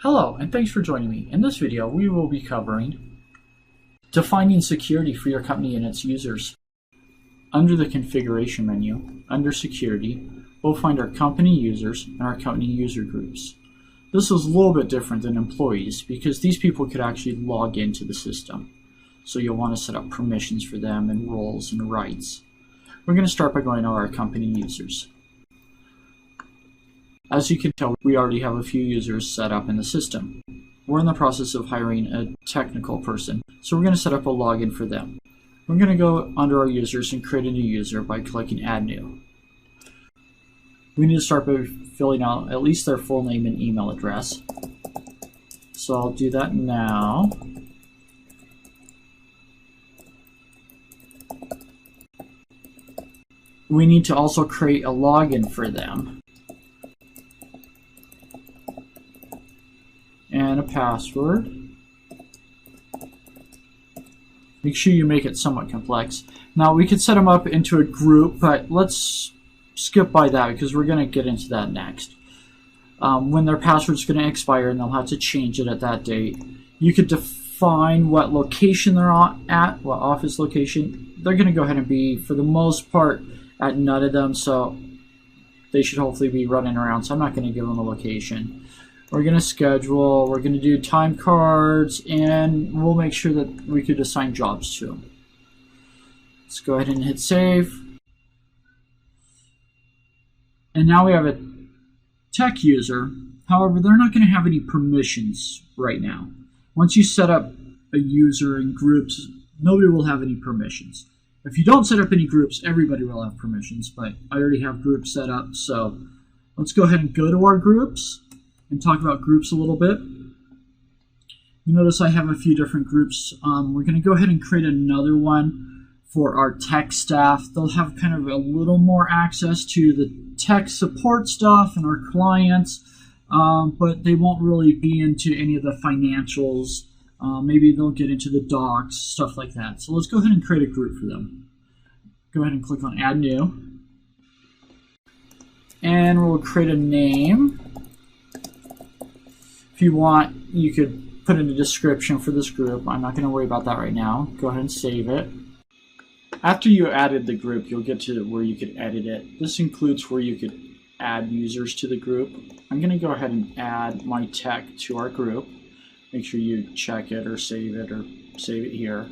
Hello, and thanks for joining me. In this video, we will be covering defining security for your company and its users. Under the configuration menu, under security, we'll find our company users and our company user groups. This is a little bit different than employees because these people could actually log into the system. So you'll want to set up permissions for them and roles and rights. We're going to start by going to our company users. As you can tell, we already have a few users set up in the system. We're in the process of hiring a technical person, so we're going to set up a login for them. We're going to go under our users and create a new user by clicking Add New. We need to start by filling out at least their full name and email address. So I'll do that now. We need to also create a login for them. And a password. Make sure you make it somewhat complex. Now we could set them up into a group, but let's skip by that because we're going to get into that next. When their password's going to expire and they'll have to change it at that date, you could define what location they're at, what office location. They're going to go ahead and be, for the most part, at none of them, so they should hopefully be running around, so I'm not going to give them a location. We're going to schedule, we're going to do time cards, and we'll make sure that we could assign jobs to them. Let's go ahead and hit save. And now we have a tech user. However, they're not going to have any permissions right now. Once you set up a user in groups, nobody will have any permissions. If you don't set up any groups, everybody will have permissions, but I already have groups set up, so let's go ahead and go to our groups and talk about groups a little bit. You notice I have a few different groups. We're going to go ahead and create another one for our tech staff. They'll have kind of a little more access to the tech support stuff and our clients, but they won't really be into any of the financials. Maybe they'll get into the docs, stuff like that. So let's go ahead and create a group for them. Go ahead and click on Add New. And we'll create a name. If you want, you could put in a description for this group. I'm not going to worry about that right now. Go ahead and save it. After you added the group, you'll get to where you could edit it. This includes where you could add users to the group. I'm going to go ahead and add my tech to our group. Make sure you check it or save it here.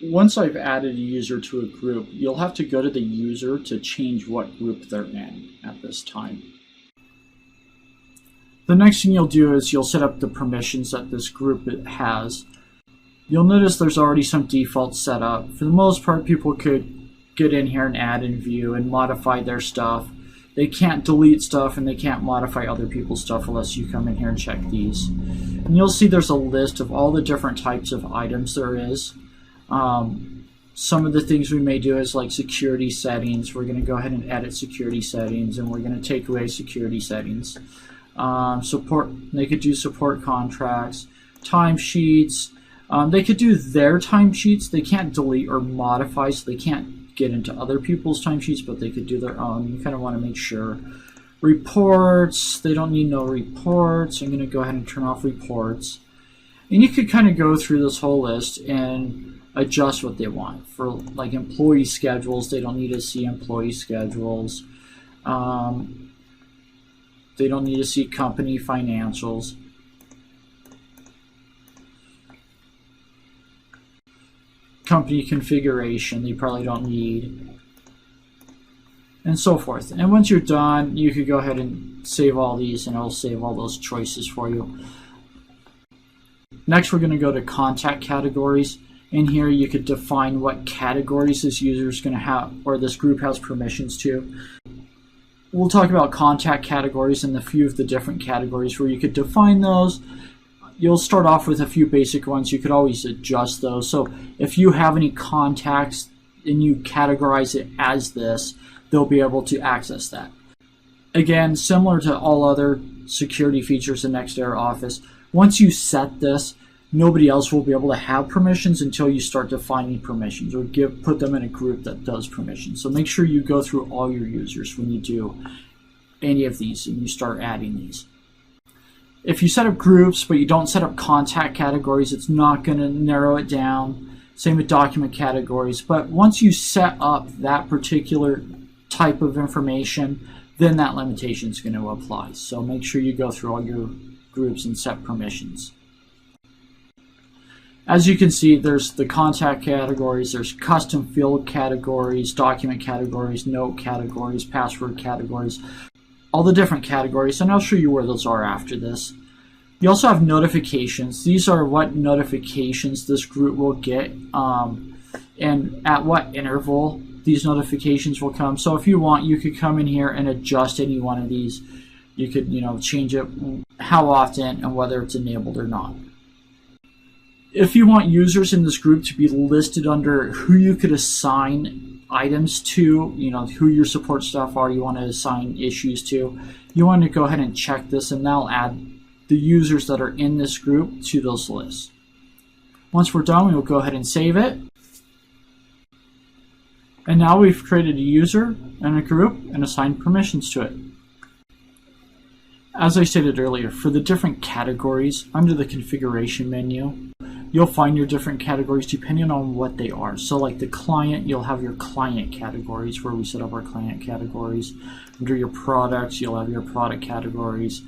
Once I've added a user to a group, you'll have to go to the user to change what group they're in at this time. The next thing you'll do is you'll set up the permissions that this group has. You'll notice there's already some defaults set up. For the most part, people could get in here and add and view and modify their stuff. They can't delete stuff and they can't modify other people's stuff unless you come in here and check these. And you'll see there's a list of all the different types of items there is. Some of the things we may do is like security settings. We're going to go ahead and edit security settings, and we're going to take away security settings. Support, they could do support contracts, timesheets. They could do their timesheets. They can't delete or modify, so they can't get into other people's timesheets, but they could do their own. You kind of want to make sure. Reports, they don't need no reports. I'm going to go ahead and turn off reports. And you could kind of go through this whole list and adjust what they want. For like employee schedules, they don't need to see employee schedules. They don't need to see company financials. Company configuration, they probably don't need. And so forth. And once you're done, you could go ahead and save all these, and it'll save all those choices for you. Next, we're going to go to contact categories. In here, you could define what categories this user is going to have, or this group has permissions to. We'll talk about contact categories and a few of the different categories where you could define those. You'll start off with a few basic ones. You could always adjust those. So if you have any contacts and you categorize it as this, they'll be able to access that. Again, similar to all other security features in Nextera Office, once you set this, nobody else will be able to have permissions until you start defining permissions or put them in a group that does permissions. So make sure you go through all your users when you do any of these and you start adding these. If you set up groups but you don't set up contact categories, it's not going to narrow it down. Same with document categories. But once you set up that particular type of information, then that limitation is going to apply. So make sure you go through all your groups and set permissions. As you can see, there's the contact categories, there's custom field categories, document categories, note categories, password categories, all the different categories, and I'll show you where those are after this. You also have notifications. These are what notifications this group will get, and at what interval these notifications will come. So if you want, you could come in here and adjust any one of these. You could, change it how often and whether it's enabled or not. If you want users in this group to be listed under who you could assign items to, who your support staff are, you want to assign issues to, you want to go ahead and check this, and that'll add the users that are in this group to those lists. Once we're done, we'll go ahead and save it. And now we've created a user and a group and assigned permissions to it. As I stated earlier, for the different categories, under the configuration menu, you'll find your different categories depending on what they are. So like the client, you'll have your client categories where we set up our client categories. Under your products, you'll have your product categories.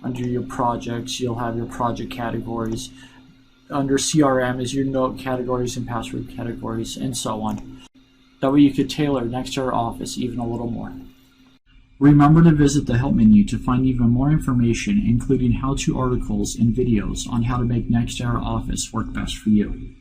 Under your projects, you'll have your project categories. Under CRM is your note categories and password categories, and so on. That way you could tailor Nextera Office even a little more. Remember to visit the Help menu to find even more information, including how-to articles and videos on how to make Nextera Office work best for you.